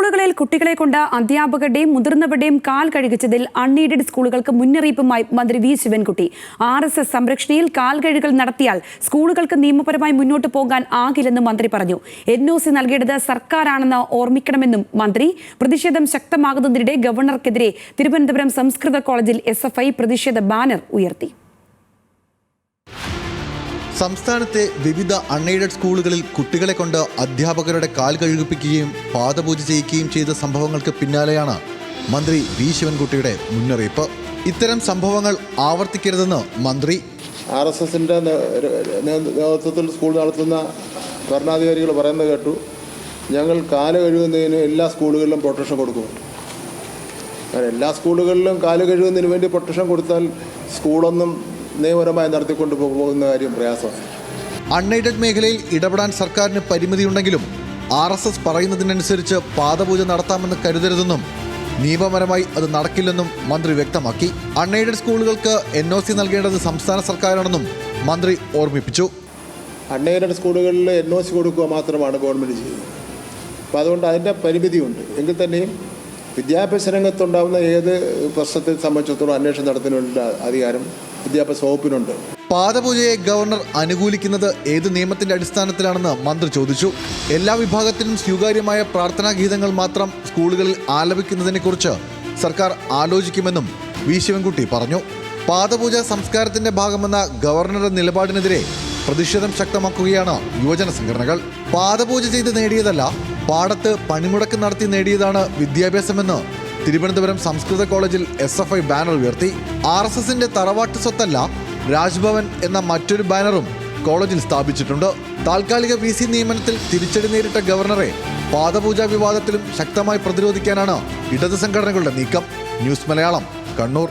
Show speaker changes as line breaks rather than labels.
സ്കൂളുകളിൽ കുട്ടികളെ കൊണ്ട് അധ്യാപകരുടെയും മുതിർന്നവരുടെയും കാൽ കഴുകിച്ചതിൽ അൺഎയ്ഡഡ് സ്കൂളുകൾക്ക് മുന്നറിയിപ്പുമായി മന്ത്രി വി ശിവൻകുട്ടി. RSS സംരക്ഷണയിൽ കാൽ കഴുകൽ നടത്തിയാൽ സ്കൂളുകൾക്ക് നിയമപരമായി മുന്നോട്ട് പോകാൻ ആകില്ലെന്ന് മന്ത്രി പറഞ്ഞു. NOC നൽകേണ്ടത് സർക്കാരാണെന്ന് ഓർമ്മിക്കണമെന്നും മന്ത്രി. പ്രതിഷേധം ശക്തമാകുന്നതിനിടെ ഗവർണർക്കെതിരെ തിരുവനന്തപുരം സംസ്കൃത കോളേജിൽ SFI പ്രതിഷേധ ബാനർ ഉയർത്തി.
സംസ്ഥാനത്തെ വിവിധ അൺഎയ്ഡഡ് സ്കൂളുകളിൽ കുട്ടികളെ കൊണ്ട് അധ്യാപകരുടെ കാൽ കഴുകിപ്പിക്കുകയും പാദപൂജ ചെയ്യിക്കുകയും ചെയ്ത സംഭവങ്ങൾക്ക് പിന്നാലെയാണ് മന്ത്രി വി ശിവൻകുട്ടിയുടെ മുന്നറിയിപ്പ്. ഇത്തരം സംഭവങ്ങൾ ആവർത്തിക്കരുതെന്ന് മന്ത്രി.
RSSന്റെ നേതൃത്വത്തിൽ സ്കൂൾ നടത്തുന്ന ഭരണാധികാരികൾ പറയുന്നത് കേട്ടു, ഞങ്ങൾ കാല് കഴുകുന്നതിന് എല്ലാ സ്കൂളുകളിലും പ്രൊട്ടക്ഷൻ കൊടുക്കും. എല്ലാ സ്കൂളുകളിലും കാല് കഴുകുന്നതിന് വേണ്ടി പ്രൊട്ടക്ഷൻ കൊടുത്താൽ സ്കൂളൊന്നും നിയമപരമായി നടത്തിക്കൊണ്ടു പോകുന്ന കാര്യം പ്രയാസമാണ്.
അൺഎയ്ഡഡ് മേഖലയിൽ ഇടപെടാൻ സർക്കാരിന് പരിമിതിയുണ്ടെങ്കിലും RSS പറയുന്നതിനനുസരിച്ച് പാദപൂജ നടത്താമെന്ന് കരുതരുതെന്നും നിയമപരമായി അത് നടക്കില്ലെന്നും മന്ത്രി വ്യക്തമാക്കി. അൺഎയ്ഡഡ് സ്കൂളുകൾക്ക് NOC നൽകേണ്ടത് സംസ്ഥാന സർക്കാരാണെന്നും മന്ത്രി ഓർമ്മിപ്പിച്ചു.
അൺഎയ്ഡഡ് സ്കൂളുകളിൽ NOC കൊടുക്കുക മാത്രമാണ് ഗവൺമെൻറ് ചെയ്യുന്നത്. അപ്പോൾ അതുകൊണ്ട് അതിൻ്റെ പരിമിതിയുണ്ട്. എങ്കിൽ തന്നെയും വിദ്യാഭ്യാസ രംഗത്തുണ്ടാകുന്ന ഏത് പ്രശ്നത്തെ സംബന്ധിച്ചിടത്തോളം അന്വേഷണം നടത്തുന്നതിനുള്ള അധികാരം വിദ്യാഭ്യാസ വകുപ്പിനുണ്ട്.
പാദപൂജയെ ഗവർണർ അനുകൂലിക്കുന്നത് ഏത് നിയമത്തിന്റെ അടിസ്ഥാനത്തിലാണെന്ന് മന്ത്രി ചോദിച്ചു. എല്ലാ വിഭാഗത്തിനും സ്വീകാര്യമായ പ്രാർത്ഥനാ ഗീതങ്ങൾ മാത്രം സ്കൂളുകളിൽ ആലപിക്കുന്നതിനെക്കുറിച്ച് സർക്കാർ ആലോചിക്കുമെന്നും വി ശിവൻകുട്ടി പറഞ്ഞു. പാദപൂജ സംസ്കാരത്തിന്റെ ഭാഗമെന്ന ഗവർണറുടെ നിലപാടിനെതിരെ പ്രതിഷേധം ശക്തമാക്കുകയാണ് യുവജന സംഘടനകൾ. പാദപൂജ ചെയ്ത് നേടിയതല്ല, പാടത്ത് പണിമുടക്ക് നടത്തി നേടിയതാണ് വിദ്യാഭ്യാസമെന്ന് തിരുവനന്തപുരം സംസ്കൃത കോളേജിൽ SFI ബാനർ ഉയർത്തി. RSSന്റെ തറവാട്ട് സ്വത്തല്ല രാജ്ഭവൻ എന്ന മറ്റൊരു ബാനറും കോളേജിൽ സ്ഥാപിച്ചിട്ടുണ്ട്. താൽക്കാലിക VC നിയമനത്തിൽ തിരിച്ചടി നേരിട്ട ഗവർണറെ പാദപൂജാ വിവാദത്തിലും ശക്തമായി പ്രതിരോധിക്കാനാണ് ഇടത് സംഘടനകളുടെ നീക്കം. ന്യൂസ് മലയാളം, കണ്ണൂർ.